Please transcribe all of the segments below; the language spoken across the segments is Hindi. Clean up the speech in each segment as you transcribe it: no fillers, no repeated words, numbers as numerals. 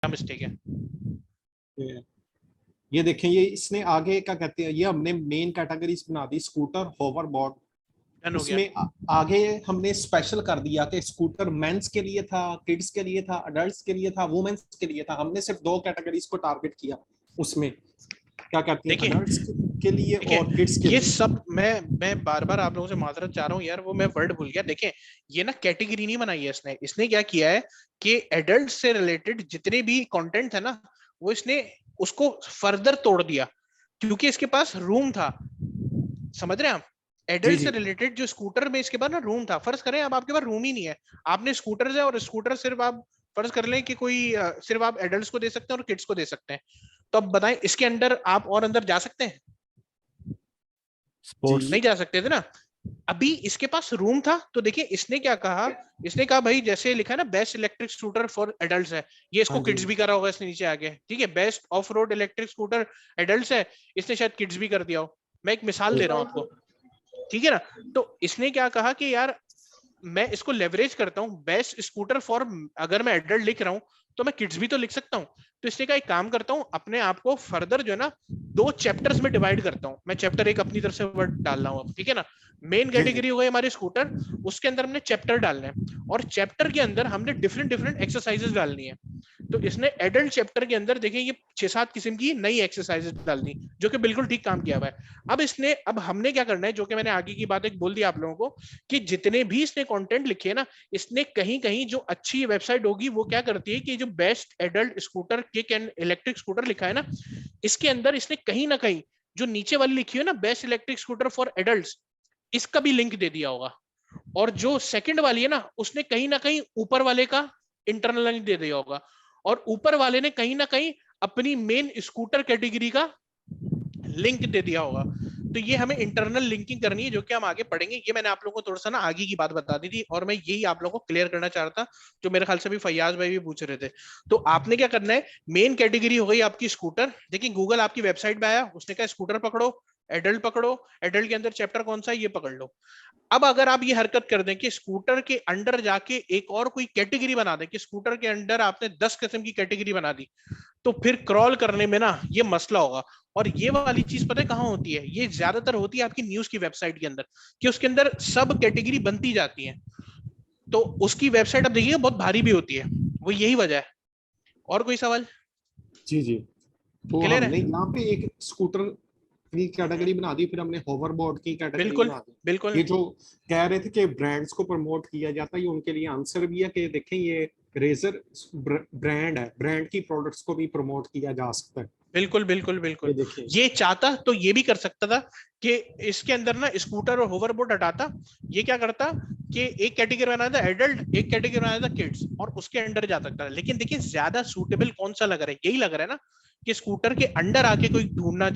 क्या मिस्टेक है? ये देखें, ये इसने आगे क्या कहते हैं, ये हमने मेन कैटेगरीज बना दी, स्कूटर, होवरबोर्ड। डन हो गया। उसमें आगे हमने स्पेशल कर दिया कि स्कूटर मेंस के लिए था, किड्स के लिए था, अडल्ट्स के लिए था, वुमेन्स के लिए था। हमने सिर्फ दो कैटेगरीज को टारगेट किया उसमें, क्या कहते हैं, देखिए अडल्ट्स के लिए देखिए, और किड्स के ये लिए। सब मैं बार बार आप लोगों से माजरत चाह रहा हूँ यार, वो मैं वर्ड भूल गया। देखें, ये ना कैटेगरी नहीं बनाई है इसने। इसने क्या किया है कि एडल्ट से रिलेटेड जितने भी कंटेंट है ना, वो इसने उसको फर्दर तोड़ दिया, क्योंकि इसके पास रूम था। समझ रहे हैं आप? जी एडल्ट जी से रिलेटेड जो स्कूटर में इसके पास ना रूम था। फर्ज करें अब आपके पास रूम ही नहीं है, आपने स्कूटर है, और स्कूटर सिर्फ आप फर्ज कर लें कि कोई सिर्फ आप एडल्ट्स को दे सकते हैं और किड्स को दे सकते हैं, तो अब बताएं इसके अंदर आप और अंदर जा सकते हैं? स्पोर्ट्स। नहीं जा सकते थे ना। अभी इसके पास रूम था, तो देखिए इसने क्या कहा। इसने कहा भाई, जैसे लिखा है ना best electric scooter for adults है, ये इसको हाँ जी किड्स भी करा होगा इसने नीचे आगे, ठीक है। Best of road electric scooter adults है, इसने शायद किड्स भी कर दिया हो। मैं एक मिसाल दे रहा हूं आपको, ठीक है ना। तो इसने क्या कहा कि यार मैं इसको लेवरेज करता हूँ, बेस्ट स्कूटर फॉर, अगर मैं एडल्ट लिख रहा हूँ तो मैं किड्स भी तो लिख सकता हूँ। तो इसने का एक काम करता हूँ, अपने आप को फर्दर जो है ना दो चैप्टर्स में डिवाइड करता हूँ। मैं चैप्टर एक अपनी तरफ से वर्ड डाल रहा हूँ, ठीक है ना। मेन जी जी कैटेगरी हो गई हमारी स्कूटर, उसके अंदर हमने चैप्टर डालने हैं, और चैप्टर के अंदर हमने डिफरेंट डिफरेंट एक्सरसाइजेस डालनी है। तो इसने एडल्ट चैप्टर के अंदर देखें ये 6-7 किस्म की नई एक्सरसाइजेस डालनी, जो कि बिल्कुल ठीक काम किया हुआ है। अब हमने क्या करना है, जो कि मैंने आगे की बात एक बोल दी आप लोगों को, कि जितने भी इसने कंटेंट लिखे ना, इसने कहीं कहीं जो अच्छी वेबसाइट होगी वो क्या करती है कि जो best adult scooter kick and electric scooter लिखा है ना, इसके अंदर इसने कहीं ना कहीं जो नीचे वाली लिखी है ना best electric scooter for adults, इसका भी लिंक दे दिया होगा। और जो सेकंड वाली है ना, उसने कहीं ना कहीं ऊपर वाले का इंटरनल लिंक दे दिया होगा, और ऊपर वाले ने कहीं ना कहीं अपनी मेन स्कूटर कैटेगरी का लिंक दे दिया होगा। तो ये हमें इंटरनल लिंकिंग करनी है, जो कि हम आगे पढ़ेंगे। ये मैंने आप लोगों को थोड़ा सा ना आगे की बात बता दी थी, और मैं यही आप लोगों को क्लियर करना चाह रहा था, जो मेरे ख्याल से भी फैयाज भाई भी पूछ रहे थे। तो आपने क्या करना है, मेन कैटेगरी हो गई आपकी स्कूटर। देखिए गूगल आपकी वेबसाइट पे आया, उसने कहा स्कूटर पकड़ो, एडल्ट पकड़ो, एडल्ट के अंदर चैप्टर कौन सा है ये पकड़ लो। अब अगर आप ये हरकत कर दें कि स्कूटर के अंडर जाके एक और कोई कैटेगरी बना दें, कि स्कूटर के अंडर आपने 10 किस्म की कैटेगरी बना दी, तो फिर क्रॉल करने में ना ये मसला होगा। और ये वाली चीज पता है कहां होती है? ये ज्यादातर होती है आपकी न्यूज की वेबसाइट के अंदर, कि उसके अंदर सब कैटेगरी बनती जाती है, तो उसकी वेबसाइट अब देखिए बहुत भारी भी होती है। वो यही वजह है। और कोई सवाल? जी जी। तो क्लियर हमने है? यहाँ पे एक स्कूटर की कैटेगरी बना दी, फिर हमने होवरबोर्ड की कैटेगरी बिल्कुल बना दी। बिल्कुल। ये जो कह रहे थे कि ब्रांड्स को प्रमोट किया जाता है, ये उनके लिए आंसर भी है कि देखें ये रेजर ब्रांड है, ब्रांड की प्रोडक्ट्स को भी प्रमोट किया जा सकता है। बिल्कुल बिल्कुल ये बिल्कुल। देखिए। ये चाहता तो ये भी कर सकता था कि इसके अंदर ना स्कूटर और होवरबोर्ड हटाता। ये क्या करता कि एक कैटेगरी बनाया था एडल्ट, एक कैटेगरी बनाया था किड्स, और उसके अंडर जा सकता था। लेकिन देखिए ज्यादा सूटेबल कौन सा लग रहा है? यही लग रहा है ना कि स्कूटर के अंडर आके कोई ढूंढने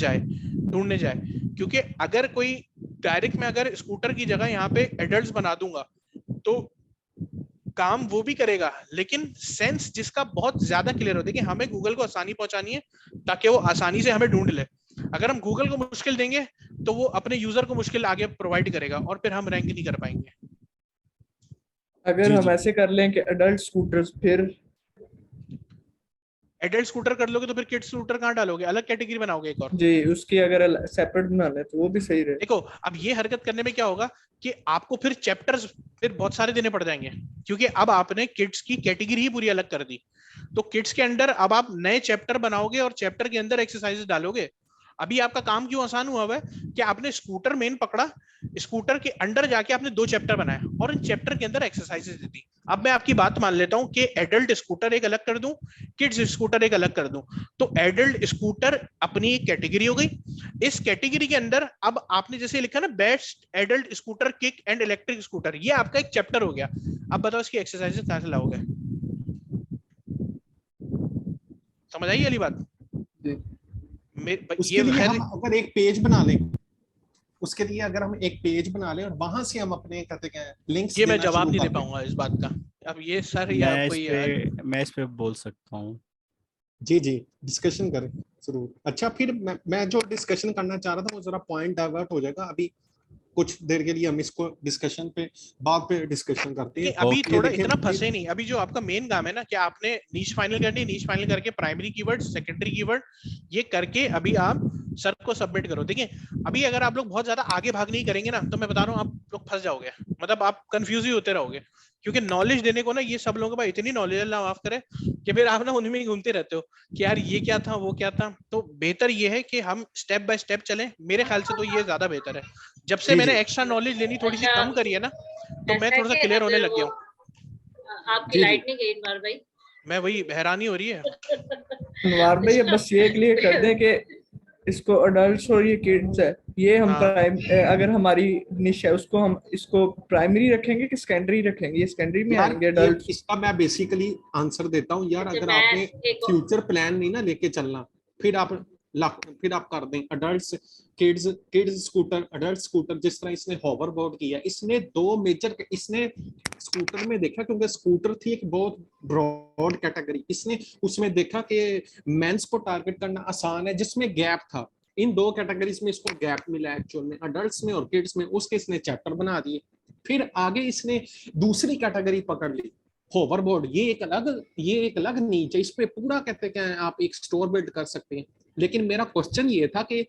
जाए। क्योंकि अगर कोई डायरेक्ट में अगर स्कूटर की जगह यहाँ पे एडल्ट बना दूंगा, तो काम वो भी करेगा, लेकिन सेंस जिसका बहुत ज्यादा क्लियर हो। देखिए हमें गूगल को आसानी पहुंचानी है, ताकि वो आसानी से हमें ढूंढ ले। अगर हम गूगल को मुश्किल देंगे, तो वो अपने यूजर को मुश्किल आगे प्रोवाइड करेगा, और फिर हम रैंक नहीं कर पाएंगे। अगर जी हम जी ऐसे कर लें कि अडल्ट स्कूटर्स, फिर एडल्ट स्कूटर कर लोगे तो फिर किड्स स्कूटर कहाँ डालोगे? अलग कैटेगरी बनाओगे एक और? जी उसकी अगर सेपरेट बना लें तो वो भी सही रहे। देखो अब ये हरकत करने में क्या होगा कि आपको फिर चैप्टर्स फिर बहुत सारे देने पड़ जाएंगे, क्योंकि अब आपने किड्स की कैटेगरी ही पूरी अलग कर दी। तो किड्स के अंडर अब आप नए चैप्टर बनाओगे और चैप्टर के अंदर एक्सरसाइजेस डालोगे। अभी आपका काम क्यों आसान हुआ है कि आपने स्कूटर मेन पकड़ा, स्कूटर के अंडर जाके आपने 2 चैप्टर बनाए और इन चैप्टर के अंदर एक्सरसाइजेस दे दी। अब मैं आपकी बात मान लेता हूं कि एडल्ट स्कूटर एक अलग कर दूं, किड्स स्कूटर एक अलग कर दूं। तो एडल्ट स्कूटर अपनी एक कैटेगरी हो गई। इस कैटेगरी के अंदर अब आपने जैसे लिखा ना best adult scooter kick and electric scooter, ये आपका एक चैप्टर हो गया। अब बताओ इसकी एक्सरसाइजेस कहां से लाओगे? समझ आई वाली बात? जी उसके ये लिए खैर हम अगर एक पेज बना लें, उसके लिए अगर हम एक पेज बना लें और वहां से हम अपने कहते हैं लिंक्स ये मैं देना जवाब शुरू नहीं दे कर दें। पाऊंगा इस बात का। अब ये सर ये मैं आपको इस ये पे मैं इस पे बोल सकता हूँ। जी जी, डिस्कशन करें जरूर। अच्छा, फिर मैं जो डिस्कशन करना चाह रहा था वो जरा पॉइंट डाइवर्ट हो जाएगा। अभी कुछ देर के लिए हम इसको डिस्कशन पे बाद पे डिस्कशन करते हैं। अभी Okay. थोड़ा देखिए, इतना फंसे नहीं, अभी जो आपका मेन काम है ना कि आपने नीश फाइनल करनी, नीश फाइनल करके प्राइमरी कीवर्ड, सेकेंडरी कीवर्ड ये करके अभी आप सर को सबमिट करो। देखिए अभी अगर आप लोग बहुत ज्यादा आगे भाग नहीं करेंगे ना तो मैं बता रहा हूँ आप लोग फंस जाओगे, मतलब आप कंफ्यूज ही होते रहोगे, क्योंकि नॉलेज देने को ना ये सब लोगों के पास इतनी नॉलेज अल्लाह माफ करे कि फिर आप ना उनमें ही घूमते रहते हो कि यार ये क्या था वो क्या था। तो बेहतर ये है कि हम स्टेप बाय स्टेप चलें, मेरे ख्याल से तो ये ज्यादा बेहतर है। जब से जी, मैंने जी। एक्स्ट्रा नॉलेज लेनी थोड़ी सी अच्छा, कम करी है ना तो मैं ऐसा थोड़ा सा कि क्लियर होने अगर लग वो गया हूँ। आपकी जी, जी। लाइट नहीं गई इस बार भाई। मैं वही हैरानी हो रही है। अनवार भाई अब बस ये क्लियर कर दें कि इसको अडल्ट्स और ये किड्स है, ये हम हाँ। अगर हमारी निश है उसको हम इसको प्राइमरी रखेंगे कि सेकेंडरी रखेंगे? ये सेकेंडरी में यार आएंगे ये अडल्ट्स? इसका मैं बेसिकली आंसर देता हूँ यार। अच्छा, अगर मैं आपने एक फ्यूचर प्लान नहीं ना लेके चलना, फिर आप कर दें adults kids, kids scooter, adult scooter. जिस तरह इसने होवर बोर्ड किया, इसने दो मेजर, इसने स्कूटर में देखा, क्योंकि स्कूटर थी एक बहुत ब्रॉड कैटेगरी, इसने उसमें देखा कि मेंस को टारगेट करना आसान है जिसमें गैप था। इन दो कैटेगरीज में इसको गैप मिला एक्चुअल में, अडल्ट्स में और किड्स में, उसके इसने चैप्टर बना दिए। फिर आगे इसने दूसरी कैटेगरी पकड़ ली, होवरबोर्ड। ये एक अलग नीचे, इस पे पूरा कहते क्या है, आप एक स्टोर बिल्ड कर सकते हैं। लेकिन मेरा क्वेश्चन ये था कि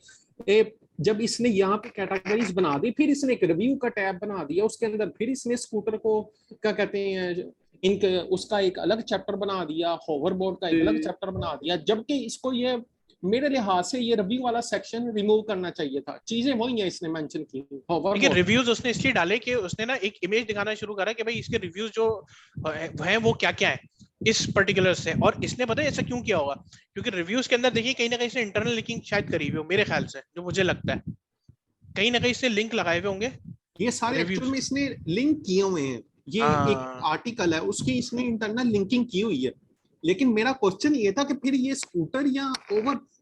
जब इसने यहाँ पे कैटेगरीज बना दी, फिर इसने एक रिव्यू का टैब बना दिया, उसके अंदर फिर इसने स्कूटर को क्या कहते हैं इनके उसका एक अलग चैप्टर बना दिया, होवरबोर्ड का एक अलग चैप्टर बना दिया, जबकि इसको ये मेरे लिहाज से ये रिव्यू वाला सेक्शन रिमूव करना चाहिए था। चीजें वही है इसने मेंशन की। देखिए रिव्यूज उसने इसलिए डाले कि उसने ना एक इमेज दिखाना शुरू करा कि भाई इसके रिव्यूज जो हैं वो क्या क्या है इस पर्टिकुलर से। और इसने पता है ऐसा क्यों किया होगा, क्योंकि रिव्यूज के अंदर देखिए कहीं ना कहीं से इंटरनल लिंकिंग शायद करी हुई हो, मेरे ख्याल से जो मुझे लगता है कहीं ना कहीं से लिंक लगाए हुए होंगे। ये सारे एक्चुअल में इसने लिंक किए हुए हैं। ये एक आर्टिकल है उसकी इसने इंटरनल लिंकिंग की हुई है। लेकिन मेरा क्वेश्चन ये था कि फिर ये स्कूटर या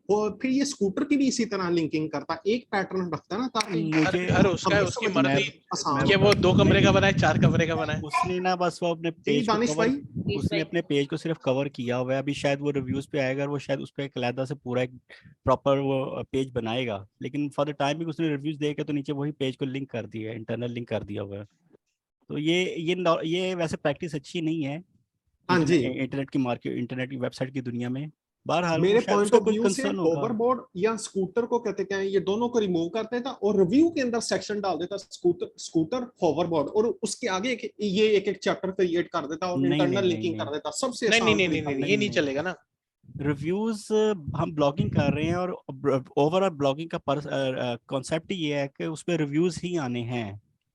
फिर ये स्कूटर की भी इसी तरह लिंकिंग करता, एक पैटर्न रखता ना, ताकि मुझे हर उसका है, उसकी मर्जी आसान कि वो 2 कमरे का बनाए 4 कमरे का बनाए। उसने ना बस वो अपने पेज को दानिश कवर, भाई, उसने अपने पेज को सिर्फ कवर किया हुआ है। अभी शायद वो रिव्यूज पे आएगा और वो शायद उस पर एक अलहदा से पूरा एक प्रॉपर वो पेज बनाएगा, लेकिन फॉर द टाइम भी उसने रिव्यूज देके तो नीचे वही पेज को लिंक कर दिया है, इंटरनल लिंक कर दिया हुआ है। तो ये वैसे प्रैक्टिस अच्छी नहीं है हाँ जी। इंटरनेट की मार्केट, इंटरनेट की वेबसाइट की दुनिया में। बहरहाल मेरे शायद पॉइंट उसका ऑफ कोई व्यू से कंसर्न होगा। होवरबोर्ड या स्कूटर को कहते क्या है, ये दोनों को रिमूव कर देता और रिव्यू के अंदर सेक्शन डाल देता स्कूटर होवरबोर्ड, और उसके आगे ये एक चैप्टर क्रिएट कर देता और इंटरनल लिंकिंग कर देता। सबसे आसान तरीका नहीं ये नहीं चलेगा ना। रिव्यूज हम ब्लॉगिंग कर रहे हैं और ओवरऑल ब्लॉगिंग का कॉन्सेप्ट ये है कि उसमें रिव्यूज ही आने हैं।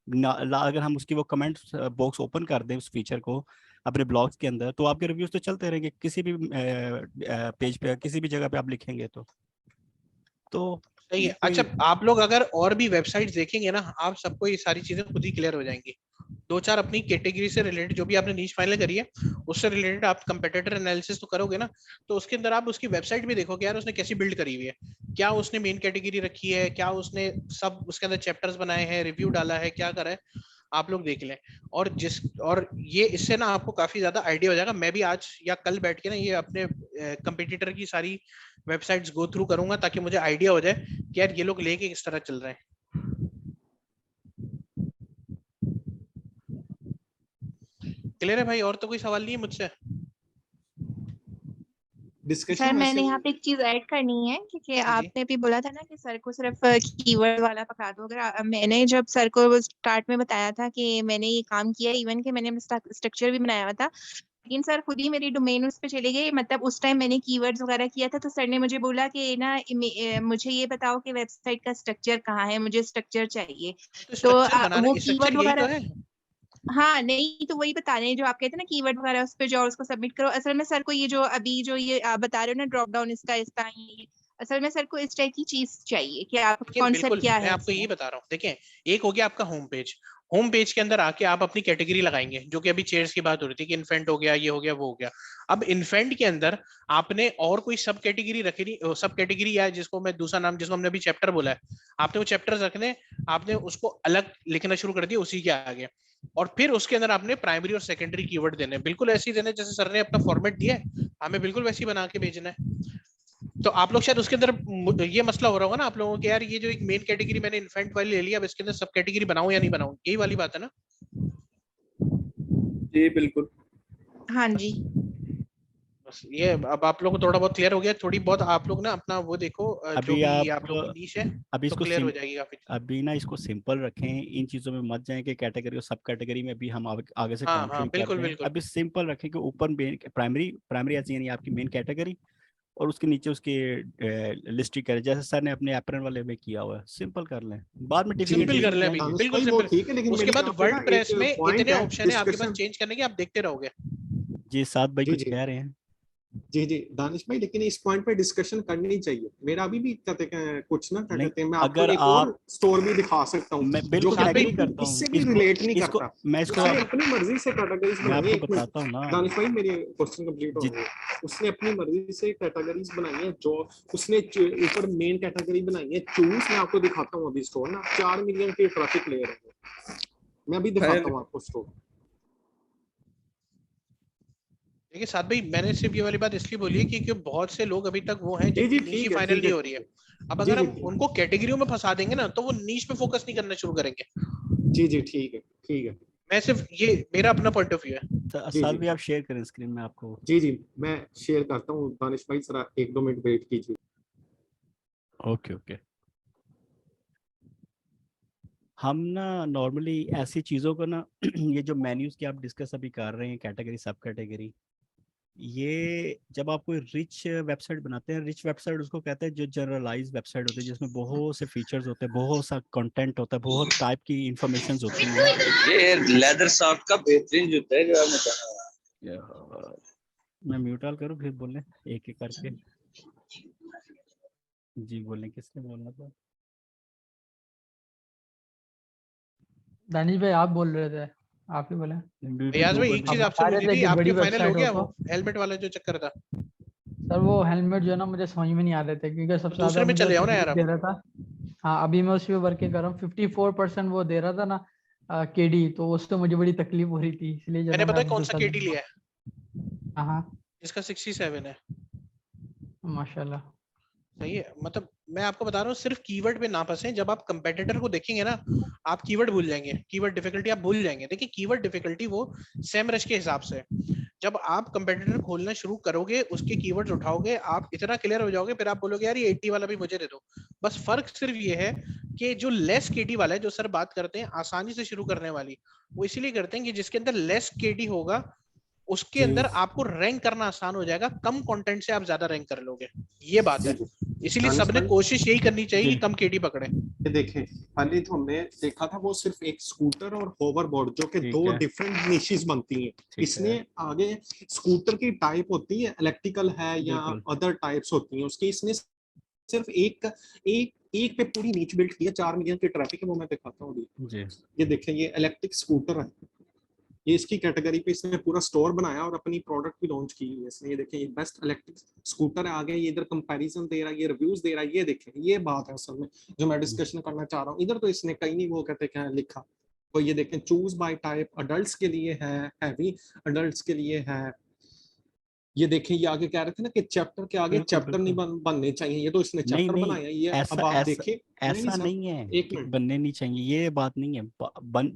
अगर हम उसकी वो कमेंट बॉक्स ओपन कर दें उस फीचर को अपने ब्लॉग्स के अंदर, तो आपके रिव्यूज तो चलते रहेंगे किसी भी पेज पे, किसी भी जगह पे आप लिखेंगे तो सही है। अच्छा आप लोग अगर और भी वेबसाइट्स देखेंगे ना, आप सबको ये सारी चीजें खुद ही क्लियर हो जाएंगी। 2-4 अपनी कैटेगरी से रिलेटेड जो भी आपने नीश फाइनल करी है उससे रिलेटेड आप कंपेटिटर एनालिसिस तो करोगे ना, तो उसके अंदर आप उसकी वेबसाइट भी देखोगे यार उसने कैसी बिल्ड करी हुई है, क्या उसने मेन कैटेगरी रखी है, क्या उसने सब उसके अंदर चैप्टर्स बनाए हैं, रिव्यू डाला है, क्या करा है, आप लोग देख लें। और ये इससे ना आपको काफी ज्यादा आइडिया हो जाएगा। मैं भी आज या कल बैठ के ना ये अपने कंपेटिटर की सारी वेबसाइट्स गो थ्रू करूंगा ताकि मुझे आइडिया हो जाए कि यार ये लोग लेके किस तरह चल रहे हैं। क्लियर है भाई? और तो कोई सवाल नहीं है मुझसे। सर मैंने यहाँ पे एक चीज ऐड करनी है, क्योंकि आपने भी बोला था ना कि सर को सिर्फ कीवर्ड वाला पकड़ा दो। अगर मैंने जब सर को स्टार्ट में बताया था कि मैंने ये काम किया, इवन कि मैंने स्ट्रक्चर भी बनाया हुआ था, लेकिन सर खुद ही मेरी डोमेन उस पे चले गए। मतलब उस टाइम मैंने कीवर्ड्स वगैरह किया था तो सर ने मुझे बोला कि ना मुझे ये बताओ कि वेबसाइट का स्ट्रक्चर कहाँ है, मुझे स्ट्रक्चर चाहिए। तो वो कीवर्ड वगैरह, हाँ नहीं तो वही बता रहे हैं जो आप कहते हैं ना कीवर्ड वगैरह, उस पे जाओ उसको सबमिट करो। असल में सर को ये जो अभी जो ये आप बता रहे हो ना ड्रॉप डाउन इसका ये असल में सर को इस टाइप की चीज चाहिए कि आपका कॉन्सेप्ट क्या है। मैं आपको ये बता रहा हूँ, देखें एक हो गया आपका होम पेज के अंदर आके आप अपनी कैटेगरी लगाएंगे, जो कि अभी चेयर्स की बात हो रही थी कि इन्फेंट हो गया, ये हो गया, वो हो गया। अब इन्फेंट के अंदर आपने और कोई सब कैटेगरी रखी, सब कैटेगरी है जिसको मैं दूसरा नाम, जिसको हमने अभी चैप्टर बोला है, आपने वो चैप्टर रखने, आपने उसको अलग लिखना शुरू कर दिया उसी के आगे। और फिर उसके अंदर आपने प्राइमरी और सेकेंडरी कीवर्ड देने, बिल्कुल ऐसे ही देने जैसे सर ने अपना फॉर्मेट दिया है, हमें बिल्कुल वैसे ही बना के भेजना है। तो आप लोग शायद उसके अंदर ये मसला हो रहा होगा ना आप लोगों के, यार ये जो एक मेन कैटेगरी मैंने इन्फेंट वाली ले लिया, अब इसके अंदर सब कैटेगरी बनाऊं या नहीं बनाऊं, यही वाली बात है ना? जी बिल्कुल। हाँ जी। बस ये अब आप लोग को थोड़ा बहुत क्लियर हो गया। थोड़ी बहुत आप लोग ना अपना वो देखो, जो अभी भी आप लोग की नीश है अभी तो इसको क्लियर हो जाएगी काफी। अभी ना इसको सिंपल रखें, इन चीजों में मत जाएं कि कैटेगरी और सब कैटेगरी में भी हम आगे से हाँ हाँ कंफ्यूज कर बिल्कुल रहे हैं। बिल्कुल। अभी सिंपल रखें कि ऊपर प्राइमरी प्राइमरी ऐसी यानी आपकी मेन कैटेगरी, और उसके नीचे उसकी लिस्ट करें जैसे सर ने अपने एप्रन वाले में किया हुआ है। सिंपल कर लें, बाद में जी डिफिकल्ट सिंपल जी कर ले अभी, जाएंगे। दानिश बिल्कुल भाई वो सिंपल। ठीक है, लेकिन उसके मेरी बाद यहाँ पे ना वर्ड प्रेस एक में पॉइंट इतने है ऑप्शन है आपके पास डिस्कशन। चेंज करने के, आप देखते रहोगे। जी साद भाई जी कुछ जी कह रहे हैं। जी जी दानिश भाई, लेकिन इस पॉइंट पे डिस्कशन करनी चाहिए। मेरा अभी भी क्या कहते हैं कुछ ना, क्या नहीं, कहते हैं, मैं आपको अगर एक आप, और स्टोर भी दिखा सकता हूँ मैं जो बिल्कुल कि साथ में एग्री करता हूँ, इससे भी रिलेट नहीं इसको करता। मैं इसको उसने अपनी मर्जी से कैटेगरीज मैं बनाई है। आपको एक मिनट बताता हूँ ना। दानिश भाई, मेरे क्वेश्चन कंप्लीट जी होंगे। उसने अपनी मर्जी से कैटेगरीज बनाई है, जो उसने ऊपर मेन कैटेगरी बनाई है चूज। मैं आपको दिखाता हूँ अभी स्टोर ना, 4 मिलियन के ट्रैफिक ले रहे हैं। मैं अभी दिखाता हूँ आपको स्टोर। देखिए साथ भाई, मैंने सिर्फ ये वाली बात इसलिए बोली है क्योंकि बहुत से लोग अभी तक वो हैं जी जी जिनकी नीश ही ठीक है फाइनल ठीक है नहीं हो रही ठीक है। है। अब जी अगर जी हम उनको कैटेगरियों में फंसा देंगे ना, तो वो नीश पे फोकस नहीं करना शुरू करेंगे। जी जी ठीक है ठीक है। मैं सिर्फ ये मेरा अपना पॉइंट ऑफ व्यू है। जी साद जी भाई आप शेयर करें स्क्रीन में आपको। जी जी मैं शेयर करता हूँ। दानिश भाई जरा 1-2 मिनट वेट कीजिए। Okay okay. हम ना नॉर्मली ऐसी चीज़ों को ना ये जो मेन्यूज की आप डिस्कस अभी कर रहे हैं, कैटेगरी सब कैटेगरी, ये जब आप कोई रिच वेबसाइट बनाते हैं, रिच वेबसाइट उसको कहते हैं जो जनरलाइज वेबसाइट होती है, जिसमें बहुत से फीचर्स होते हैं, बहुत सा कंटेंट होता है, बहुत टाइप की इंफॉर्मेशन होती हैं। ये लेदर सॉफ्ट का बेहतरीन जूता है जो आपने कहा। मैं म्यूट करूँ फिर बोलें एक एक करके। जी बोलें, किसने बोलना था? दानिश भाई आप बोल रहे थे, आप ही बोले। ब्यूटी रियाज दो भाई एक बंदे चीज आप आपसे बता रहे पूछनी थे थी, कि आपके बड़ी फाइनल हो वेबसाइट हो गया तो। वो हेलमेट वाला जो चक्कर था? सर वो हेलमेट जो है ना मुझे समझ में नहीं आ रहे थे, क्योंकि सबसे दूसरे ज्यादा में मुझे चले जाओ ना यार तकलीफ आप। दे रहा था। हाँ अभी मैं उसी पे वर्किंग कर रहा हूँ। 54% वो दे रहा था ना केडी, तो उससे मुझे बड़ी तकलीफ हो रही थी, इसलिए जो है मैंने ना मैं पता है अब कौन सा दूसरा केटी लूंगा। लिया है, हाँ हाँ जिसका 67 है। माशाल्लाह। सही है, मतलब मैं आपको बता रहा हूँ, सिर्फ कीवर्ड पे ना फंसे। जब आप कंपेटिटर को देखेंगे ना, आप कीवर्ड भूल जाएंगे, कीवर्ड डिफिकल्टी आप भूल जाएंगे। देखिए कीवर्ड डिफिकल्टी वो सेमरश के हिसाब से है। जब आप कंपेटिटर खोलना शुरू करोगे, उसके कीवर्ड्स उठाओगे, आप इतना क्लियर हो जाओगे, फिर आप बोलोगे यार ये 80 वाला भी मुझे दे दो। बस फर्क सिर्फ ये है कि जो लेस केडी वाला है, जो सर बात करते हैं आसानी से शुरू करने वाली, वो इसीलिए करते हैं कि जिसके अंदर लेस केडी होगा उसके जी अंदर आपको रैंक करना आसान हो जाएगा, कम कंटेंट से आप ज्यादा रैंक कर लोगे। ये बात जी है, जी इसीलिए दानिश सबने भाई, कोशिश यही करनी चाहिए जी कि कम केडी पकड़े। ये देखें, पहले तो हमने देखा था वो सिर्फ एक स्कूटर और होवरबोर्ड, जो कि ठीक दो है डिफरेंट निशेस बनती हैं। ठीक इसने है आगे स्कूटर की टाइप होती है, इलेक्ट्रिकल है या बिल्कुल अदर टाइप्स होती हैं उसकी। इसने सिर्फ एक एक एक पे पूरी नीच बिल्ड किया। 4 मिलियन की ट्रैफिक है, वो मैं दिखाता हूँ अभी। जी ये देखें, ये इलेक्ट्रिक स्कूटर है, ये इसकी कैटेगरी पे इसने पूरा स्टोर बनाया और अपनी प्रोडक्ट भी लॉन्च की है इसने। ये देखें, ये बेस्ट इलेक्ट्रिक स्कूटर है। आगे ये इधर कंपैरिजन दे रहा है, ये रिव्यूज दे रहा है। ये देखें, ये बात है असल में जो मैं डिस्कशन करना चाह रहा हूँ। इधर तो इसने कहीं नहीं वो कहते क्या लिखा। तो ये देखें, चूज बाय टाइप अडल्ट्स के लिए है, हैवी अडल्ट्स के लिए है। ये देखें, ये आगे कह रहे थे ना कि चैप्टर के आगे बिल्कुल चैप्टर नहीं बिल्कुल। बनने चाहिए, ये तो इसने नहीं चैप्टर नहीं, बनाया। ये ऐसा अब आप ऐसा देखिए, नहीं ऐसा सर, नहीं है एक कि मिनट, बनने नहीं चाहिए, ये बात नहीं है।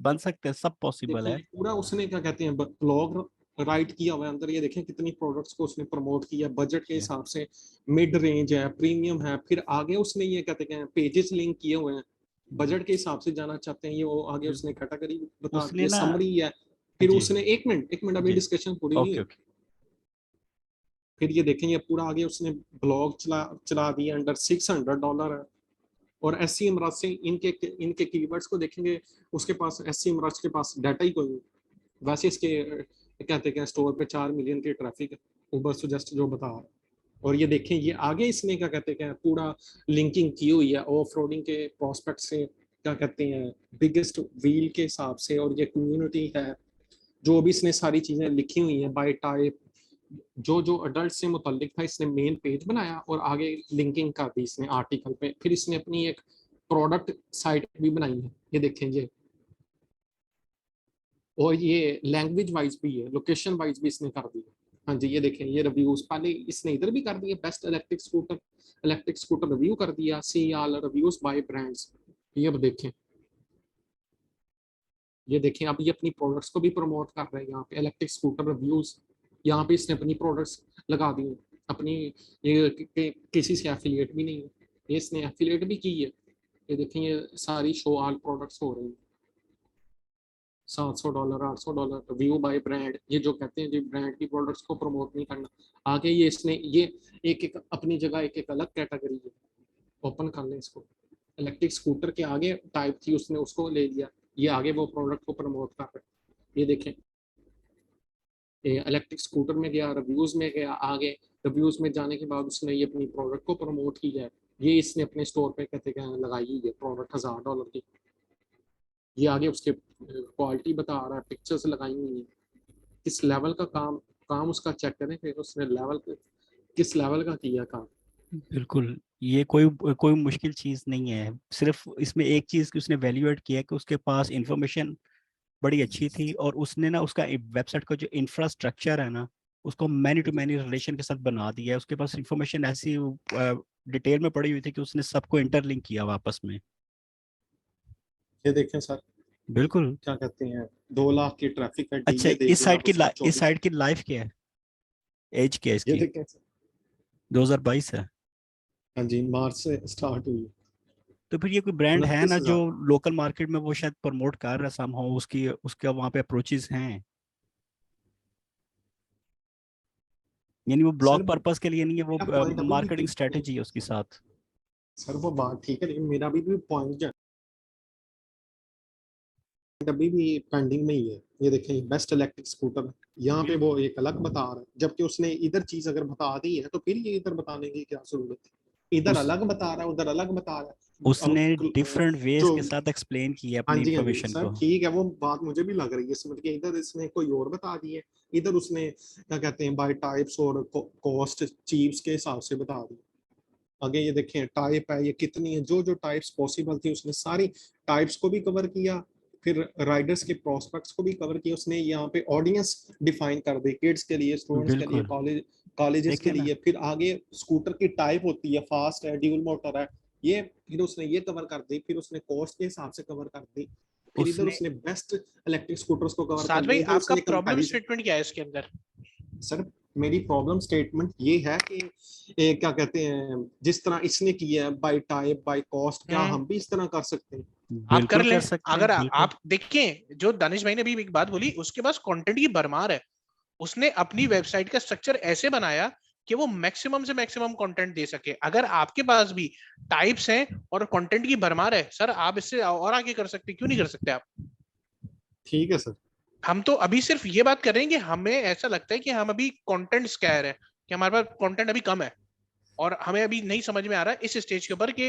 बन सकते हैं, सब पॉसिबल देखिए है। ये पूरा उसने क्या कहते हैं ब्लॉग राइट किया हुआ है अंदर। ये देखें कितनी प्रोडक्ट्स को उसने प्रमोट किया बजट के जी हिसाब से। मिड रेंज है, प्रीमियम है, फिर आगे उसने ये कहते हैं पेजेस लिंक किए हुए हैं। जी बजट के हिसाब से जाना चाहते हैं ये, वो आगे उसने बिल्कुल। कैटेगरी बता दी उसने है, ना समरी है। फिर जी उसने एक मिनट अभी जी डिस्कशन पूरी नहीं ओके है। ओके फिर ये देखें, ये पूरा आगे उसने ब्लॉग चला चला दिया, अंडर $600 है। और एस सी इमराज से इनके इनके कीवर्ड्स को देखेंगे, उसके पास एस सी इमराज के पास डाटा ही कोई नहीं। वैसे इसके कहते हैं स्टोर पे 4 मिलियन की ट्रैफिक है, ऊबर सजेस्ट जो बता रहा है। और ये देखें, ये आगे इसने क्या कहते हैं पूरा लिंकिंग की हुई है ऑफ रोडिंग के प्रोस्पेक्ट से, क्या कहते हैं बिगेस्ट व्हील के हिसाब से। और ये कम्युनिटी है, जो भी इसने सारी चीजें लिखी हुई हैं बाय टाइप, जो जो अडल्ट से मुतल्लिक था इसने मेन पेज बनाया और आगे लिंकिंग कर दी इसने आर्टिकल पे। फिर इसने अपनी एक प्रोडक्ट साइट भी बनाई है, ये देखें ये। और ये लैंग्वेज वाइज भी है, लोकेशन वाइज भी इसने कर दी है। हाँ जी, ये देखें, ये रिव्यूज पहले इसने इधर भी कर दिए, बेस्ट इलेक्ट्रिक स्कूटर रिव्यू कर दिया, see all reviews bye brands. ये अब देखें, ये देखें, अब ये अपनी प्रोडक्ट्स को भी प्रमोट कर रहे हैं यहाँ पे, इलेक्ट्रिक स्कूटर रिव्यूज। यहाँ पे इसने अपनी प्रोडक्ट्स लगा दी अपनी, ये किसी से एफिलिएट भी नहीं है, ये इसने एफिलिएट भी की है। ये देखें, ये सारी शो ऑल प्रोडक्ट्स हो रही हैं, $700 $800 रिव्यू बाय ब्रांड। ये जो कहते हैं जी ब्रांड की प्रोडक्ट्स को प्रमोट नहीं करना। आगे ये इसने ये एक एक अपनी जगह एक एक अलग कैटेगरी है, ओपन कर लें इसको। इलेक्ट्रिक स्कूटर के आगे टाइप थी, उसने उसको ले लिया, ये आगे वो प्रोडक्ट को प्रमोट कर रहे हैं। ये देखें, इलेक्ट्रिक स्कूटर में गया, रिव्यूज में गया, आगे रिव्यूज में जाने के बाद उसने ये अपनी प्रोडक्ट को प्रमोट किया है। ये इसने अपने स्टोर पे कहते हैं लगाई हुई है प्रोडक्ट $1000 की। ये आगे उसके क्वालिटी बता रहा है, पिक्चर्स लगाई हुई है, किस लेवल का काम उसका चेक करें फिर उसने किस लेवल का किया काम। बिल्कुल, ये कोई मुश्किल चीज नहीं है, सिर्फ इसमें एक चीज की उसने वैल्यू ऐड किया कि उसके पास इंफॉर्मेशन बड़ी अच्छी थी और उसने ना उसका वेबसाइट का जो इंफ्रास्ट्रक्चर है ना उसको मैनी टू मैनी रिलेशन के साथ बना दिया है। उसके पास इंफॉर्मेशन ऐसी डिटेल में पड़ी हुई थी कि उसने सबको इंटरलिंक किया आपस में। ये देखें सर, बिल्कुल। क्या कहते हैं 2 लाख की ट्रैफिक है। अच्छा, इस साइड की लाइफ क्या है, एज क्या है ये इसकी? देखें सर, 2022 है। हाँ जी, मार्च से स्टार्ट हुई। तो फिर ये कोई ब्रांड है ना 29,000 जो लोकल मार्केट में वो शायद प्रमोट कर रहा है समहाउ, उसका वहाँ पे अप्रोचेस हैं, यानी वो ब्लॉग सर, पर्पस के लिए नहीं है, मेरा वो point अभी भी मार्केटिंग ठीक है। स्ट्रेटेजी है उसके साथ। सर वो बात ठीक है, लेकिन मेरा भी पॉइंट अभी भी पेंडिंग में ही है। ये देखें, बेस्ट इलेक्ट्रिक स्कूटर, यहाँ पे वो एक अलग बता रहा है, जबकि उसने इधर चीज अगर बता दी है तो फिर ये इधर बताने की क्या जरूरत है? इधर अलग बता रहा है, उधर अलग बता रहा है। उसने अब डिफरेंट वेज जो के साथ एक्सप्लेन किया हाँ अपनी जी, हाँ जी इंफॉर्मेशन सर, को। ठीक है, वो बात मुझे भी लग रही है समझ के। इधर इसने कोई और बता दी है, इधर उसने क्या कहते हैं बाय टाइप्स और कॉस्ट चीप्स के हिसाब से बता दी। आगे ये देखें, टाइप है, ये कितनी है, जो जो टाइप्स पॉसिबल थी उसने सारी टाइप्स को भी कवर किया, फिर राइडर्स के प्रोस्पेक्ट्स को भी कवर किया उसने। यहाँ पे ऑडियंस डिफाइन कर दी, किड्स के लिए, स्टूडेंट्स के लिए, बिल्कुल, कॉलेजेस के देखे ना। लिए। फिर आगे स्कूटर की टाइप होती है, फास्ट है, ड्यूल मोटर है, ये फिर उसने ये कवर कर दी, फिर उसने कॉस्ट के हिसाब से कवर कर दी, फिर इधर उसने उसने बेस्ट इलेक्ट्रिक स्कूटर्स को कवर साथ कर भाई दिया। आपका उसने प्रॉब्लम कंपैरिजन, स्टेटमेंट क्या है इसके अंदर? सर मेरी प्रॉब्लम स्टेटमेंट ये है कि क्या कहते हैं, जिस तरह इसने किया है बाय टाइप बाय कॉस्ट, क्या हम भी इस तरह कर सकते हैं? आप कर बिल्कुल ले। कर सकते हैं, अगर बिल्कुल। आप देखिए, जो दानिश भाई ने भी एक बात बोली, उसके पास कंटेंट की भरमार है। उसने अपनी वेबसाइट का स्ट्रक्चर ऐसे बनाया कि वो मैक्सिमम से मैक्सिमम कंटेंट दे सके। अगर आपके पास भी टाइप्स हैं और कंटेंट की भरमार है सर, आप इससे और आगे कर सकते, क्यों नहीं कर सकते आप? ठीक है सर। हम तो अभी सिर्फ ये बात कर रहे हैं कि हमें ऐसा लगता है कि हम अभी कंटेंट स्कैर है, कि हमारे पास कंटेंट अभी कम है और हमें अभी नहीं समझ में आ रहा है इस स्टेज के ऊपर कि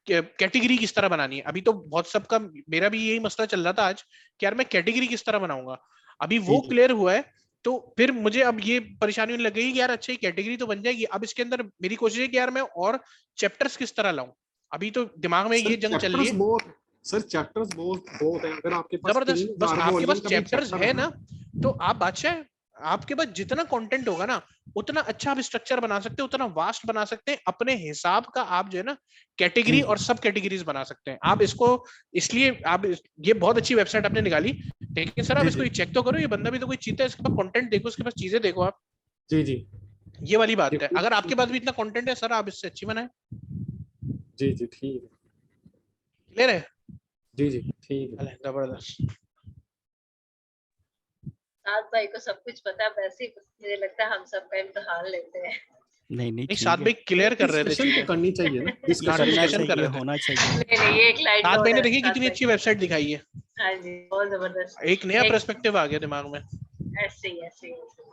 कैटेगरी किस तरह बनानी है। अभी तो बहुत सबका, मेरा भी यही मसला चल रहा था आज कि यार मैं कैटेगरी किस तरह बनाऊंगा। अभी वो क्लियर हुआ है तो फिर मुझे अब ये परेशानी होने लग गई कि यार अच्छा, कैटेगरी तो बन जाएगी, अब इसके अंदर मेरी कोशिश है कि यार मैं और चैप्टर्स किस तरह लाऊं। अभी तो दिमाग में ये जंग चल रही है। सर चैप्टर्स बहुत है, अगर आपके पास जबरदस्त, बस 3000 आपके पास वॉल्यूम का भी चैप्टर्स चैप्टर है ना तो आप बादशाह। आपके पास जितना कंटेंट होगा ना उतना अच्छा आप स्ट्रक्चर बना सकते हैं, उतना वास्ट बना सकते हैं अपने हिसाब का। आप जो है ना कैटेगरी और सब कैटेगरीज बना सकते हैं। आप इसको इसलिए आप ये बहुत अच्छी वेबसाइट आपने निकाली, लेकिन सर आप इसको चेक तो करो, ये बंदा भी तो कोई चीता है, इसके पास कंटेंट देखो, इसके पास चीजें देखो आप। जी जी, ये वाली बात है। अगर आपके पास भी इतना कंटेंट है सर, आप इससे अच्छी बनाए। जी जी ठीक है, क्लियर है? जी जी ठीक है। जबरदस्त। साथ भाई को सब कुछ पता है, वैसे ही मुझे लगता है हम सबका इम्तिहान लेते हैं। नहीं एक साथ में क्लियर कर रहे थे चीजें, करनी चाहिए ना, डिस्कशन कर रहे थे। होना चाहिए। नहीं एक लाइट साथ मैंने देखिए कितनी अच्छी वेबसाइट दिखाई है। हाँ जी, बहुत जबरदस्त, एक नया पर्सपेक्टिव आ गया दिमाग में। ऐसे ही